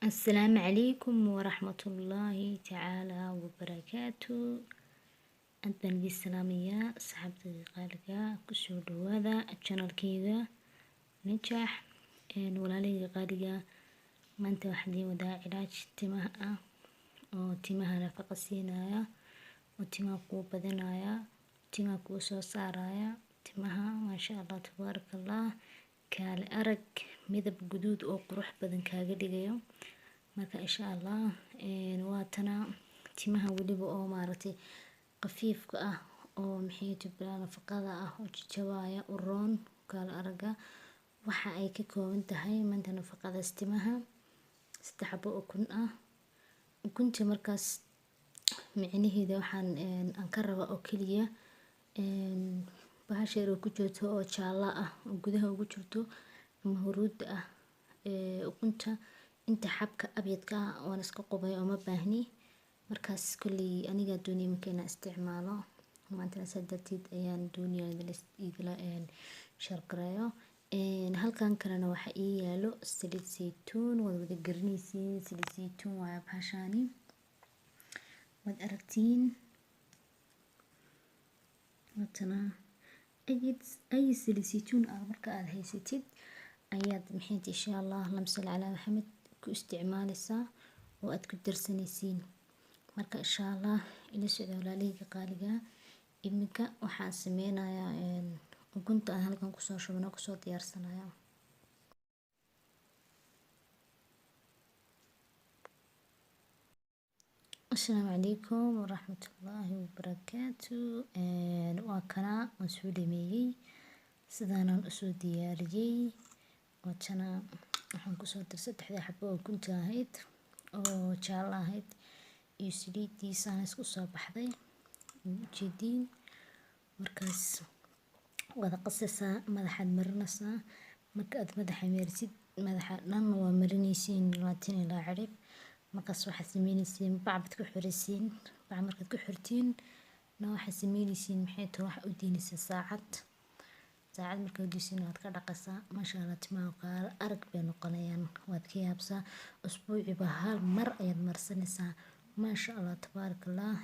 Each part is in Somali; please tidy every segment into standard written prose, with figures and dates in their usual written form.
السلام عليكم ورحمة الله تعالى وبركاته. أنتن بالسلامية صحابتي قالقة كسو هذا الشانل كيغا نجح إن ولالي قالقة ما أنت وحدي ودا علاج تمها أو تمها نفقة سينايا وتمها قوة بدنايا تمها قوة صارايا تمها ما شاء الله تبارك الله كال أرق مذب قدود أو قروح بدن كاقدقيو marka insha Allah waatana timaha waliba oo maaragtay qafiifka ah oo maxay tibaa nafaqada ah oo jajabaya u roon kala araga waxa ay ka kooban tahay maanta nafaqada timaha 3 xabo oo kun ah ukunta markaas micnaheedu waxaan aan ka raba oo kaliya bahasheero ku jirto oo jaala ah oo gudaha ugu jirto ama huruud ah ukunta inta xabka abyadka waan iska qubay oo ma baahni markaas kulli aniga doonay markayna isticmaalo maanta sadartid ayaan doonay idila sharqarayo halkan kalena waxa ii yaalo saliid saytuun wada garanaysiin saliid saytuun waa bahashani wad aragtiin matana ay saliid saytuun marka aad haysatid ayaad maxay insha Allah lamsal ala Muhammad ku isticmaalaysaa oo aad ku darsanaysiin marka insha Allah ila socdo walaaliga qaaliga iminka waxaan sameynayaa ukunta aan halkan ku soo shubno ku soo diyaarsanayo Assalamu alaykum wa rahmatullahi wa barakatuh waa kana masuulimiyay sidaan u soo diyaariyay watana waxaan ku soo dirsay 3 xabo oo kunta ahayd oo jaal ahayd iyo saliidiisa isku soo baxday jeedin markaas wada qasaysa madaxaad marinaysa marka aad madaxa meersid madaxa dhan waa marinaysiin laatin ilaa cirib markaas waxaad sameynaysiin bacbad ku xirisiin bac markaad ku xirtiin waxaad sameynaysiin maxay tahay wax u diinaysa saacad marka diisina aad ka dhaqaysaa ma sha Allah timaha qaar arag bay noqonayaan waad ka yaabsaa usbuuciba hal mar ayaad marsanaysaa ma sha Allah tabarakallah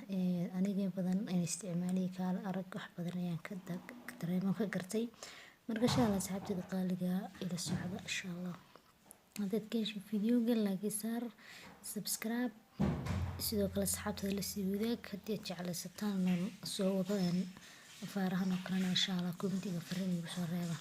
aniga badan ay isticmaalay kaal arag wax badan ayaan ka dareemo ka gartay marka insha Allah saxaabtida qaaliga ila socda insha Allah hadad ka hesho videoga like saar subscribe sidoo kale saxaabtada la sii wadaag hadii jeclaysataan soo wadaan faarahan oo kale insha Allah commentiga fariin igu soo reeba